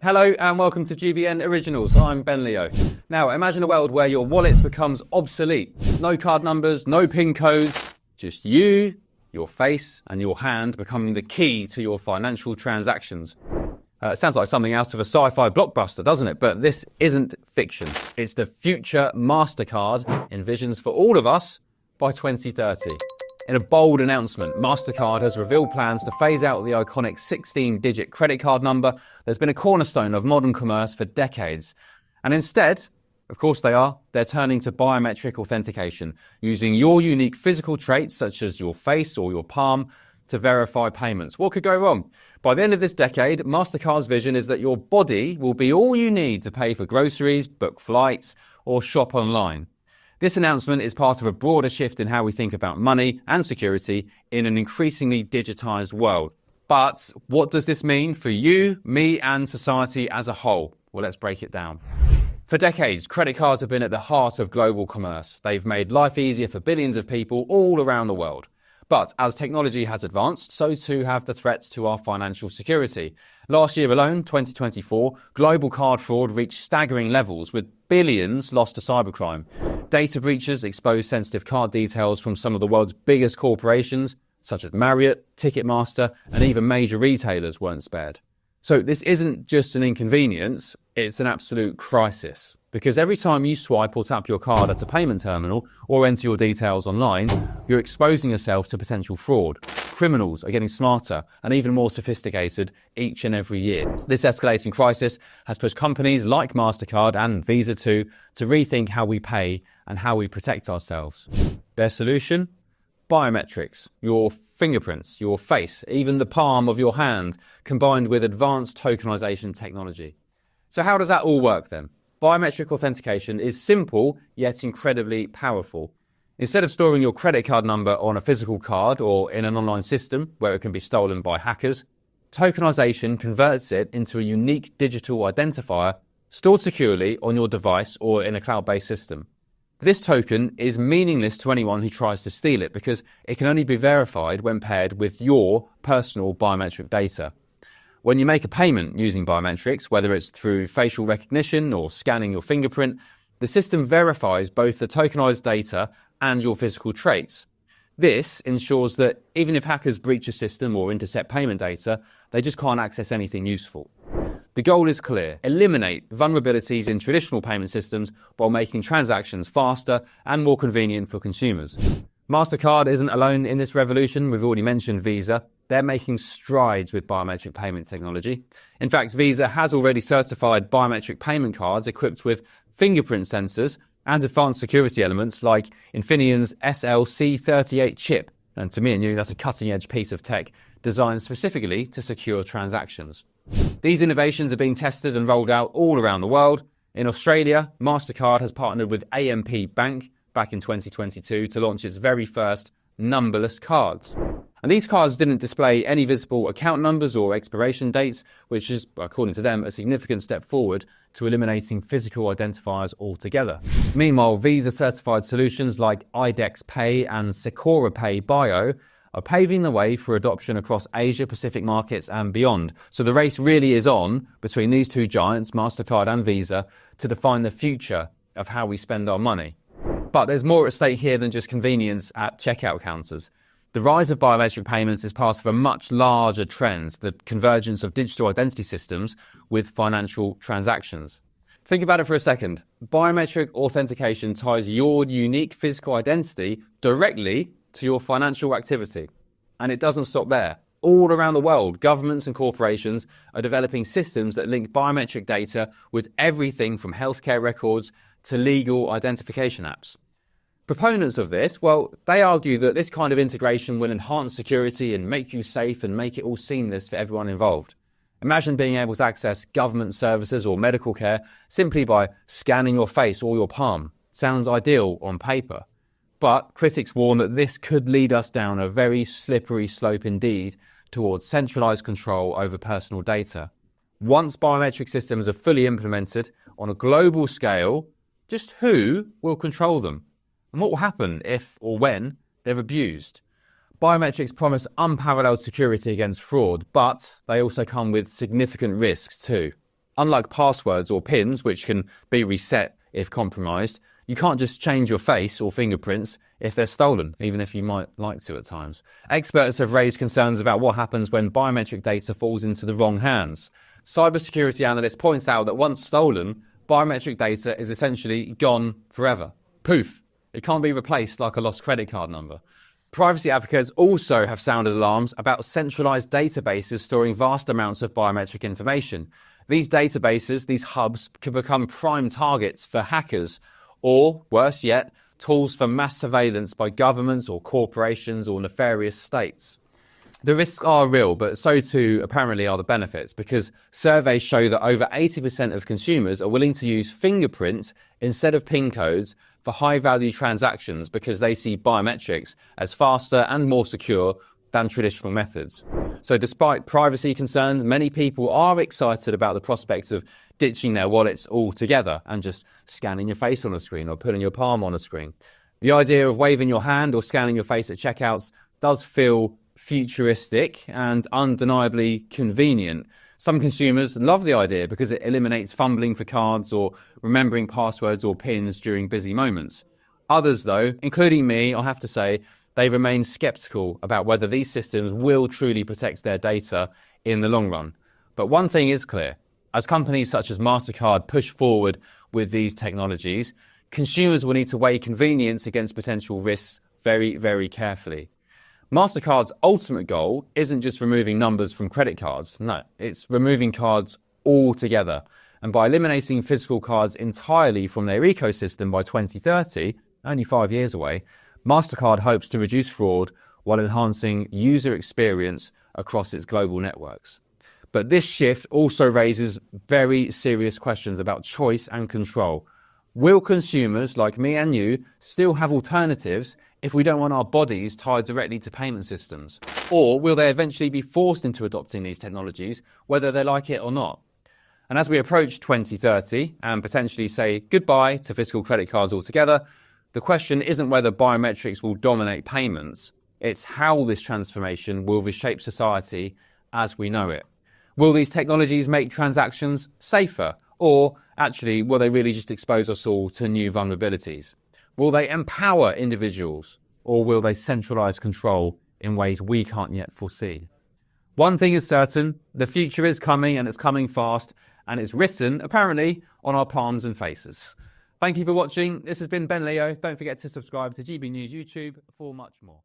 Hello and welcome to GBN Originals. I'm Ben Leo. Now imagine a world where your wallet becomes obsolete. No card numbers, no PIN codes, just you, your face and your hand becoming the key to your financial transactions. It sounds like something out of a sci-fi blockbuster, doesn't it? But this isn't fiction. It's the future Mastercard envisions for all of us by 2030. In a bold announcement, Mastercard has revealed plans to phase out the iconic 16-digit credit card number that's been a cornerstone of modern commerce for decades. And instead, of course they're turning to biometric authentication, using your unique physical traits such as your face or your palm to verify payments. What could go wrong? By the end of this decade, Mastercard's vision is that your body will be all you need to pay for groceries, book flights, or shop online. This announcement is part of a broader shift in how we think about money and security in an increasingly digitized world. But what does this mean for you, me, and society as a whole? Well, let's break it down. For decades, credit cards have been at the heart of global commerce. They've made life easier for billions of people all around the world. But as technology has advanced, so too have the threats to our financial security. Last year alone, 2024, global card fraud reached staggering levels, with billions lost to cybercrime. Data breaches exposed sensitive card details from some of the world's biggest corporations, such as Marriott, Ticketmaster, and even major retailers weren't spared. So this isn't just an inconvenience, it's an absolute crisis. Because every time you swipe or tap your card at a payment terminal or enter your details online, you're exposing yourself to potential fraud. Criminals are getting smarter and even more sophisticated each and every year. This escalating crisis has pushed companies like Mastercard and Visa too to rethink how we pay and how we protect ourselves. Their solution? Biometrics. Your fingerprints, your face, even the palm of your hand, combined with advanced tokenization technology. So how does that all work then? Biometric authentication is simple, yet incredibly powerful. Instead of storing your credit card number on a physical card or in an online system where it can be stolen by hackers, tokenization converts it into a unique digital identifier stored securely on your device or in a cloud-based system. This token is meaningless to anyone who tries to steal it because it can only be verified when paired with your personal biometric data. When you make a payment using biometrics, whether it's through facial recognition or scanning your fingerprint, the system verifies both the tokenized data and your physical traits. This ensures that even if hackers breach a system or intercept payment data, they just can't access anything useful. The goal is clear: eliminate vulnerabilities in traditional payment systems while making transactions faster and more convenient for consumers. Mastercard isn't alone in this revolution. We've already mentioned Visa. They're making strides with biometric payment technology. In fact, Visa has already certified biometric payment cards equipped with fingerprint sensors and advanced security elements like Infineon's SLC38 chip. And to me and you, that's a cutting-edge piece of tech designed specifically to secure transactions. These innovations are being tested and rolled out all around the world. In Australia, Mastercard has partnered with AMP Bank back in 2022 to launch its very first numberless cards. And these cards didn't display any visible account numbers or expiration dates, which is, according to them, a significant step forward to eliminating physical identifiers altogether. Meanwhile, Visa-certified solutions like IDEX Pay and Secora Pay Bio are paving the way for adoption across Asia, Pacific markets and beyond. So the race really is on between these two giants, Mastercard and Visa, to define the future of how we spend our money. But there's more at stake here than just convenience at checkout counters. The rise of biometric payments is part of a much larger trend, the convergence of digital identity systems with financial transactions. Think about it for a second. Biometric authentication ties your unique physical identity directly to your financial activity. And it doesn't stop there. All around the world, governments and corporations are developing systems that link biometric data with everything from healthcare records to legal identification apps. Proponents of this, well, they argue that this kind of integration will enhance security and make you safe and make it all seamless for everyone involved. Imagine being able to access government services or medical care simply by scanning your face or your palm. Sounds ideal on paper. But critics warn that this could lead us down a very slippery slope indeed towards centralized control over personal data. Once biometric systems are fully implemented on a global scale, just who will control them? And what will happen if or when they're abused? Biometrics promise unparalleled security against fraud, but they also come with significant risks too. Unlike passwords or PINs, which can be reset if compromised, you can't just change your face or fingerprints if they're stolen, even if you might like to at times. Experts have raised concerns about what happens when biometric data falls into the wrong hands. Cybersecurity analysts point out that once stolen, biometric data is essentially gone forever. Poof. It can't be replaced like a lost credit card number. Privacy advocates also have sounded alarms about centralized databases storing vast amounts of biometric information. These databases, these hubs, can become prime targets for hackers, or, worse yet, tools for mass surveillance by governments or corporations or nefarious states. The risks are real, but so too apparently are the benefits, because surveys show that over 80% of consumers are willing to use fingerprints instead of PIN codes for high-value transactions because they see biometrics as faster and more secure than traditional methods. So despite privacy concerns, many people are excited about the prospects of ditching their wallets altogether and just scanning your face on a screen or putting your palm on a screen. The idea of waving your hand or scanning your face at checkouts does feel futuristic and undeniably convenient. Some consumers love the idea because it eliminates fumbling for cards or remembering passwords or PINs during busy moments. Others, though, including me, I have to say, they remain skeptical about whether these systems will truly protect their data in the long run. But one thing is clear. As companies such as Mastercard push forward with these technologies, consumers will need to weigh convenience against potential risks very, very carefully. Mastercard's ultimate goal isn't just removing numbers from credit cards. No, it's removing cards altogether. And by eliminating physical cards entirely from their ecosystem by 2030, only 5 years away, Mastercard hopes to reduce fraud while enhancing user experience across its global networks. But this shift also raises very serious questions about choice and control. Will consumers like me and you still have alternatives if we don't want our bodies tied directly to payment systems? Or will they eventually be forced into adopting these technologies, whether they like it or not? And as we approach 2030 and potentially say goodbye to physical credit cards altogether, the question isn't whether biometrics will dominate payments, it's how this transformation will reshape society as we know it. Will these technologies make transactions safer? Or actually, will they really just expose us all to new vulnerabilities? Will they empower individuals? Or will they centralize control in ways we can't yet foresee? One thing is certain, the future is coming and it's coming fast, and it's written, apparently, on our palms and faces. Thank you for watching. This has been Ben Leo. Don't forget to subscribe to GB News YouTube for much more.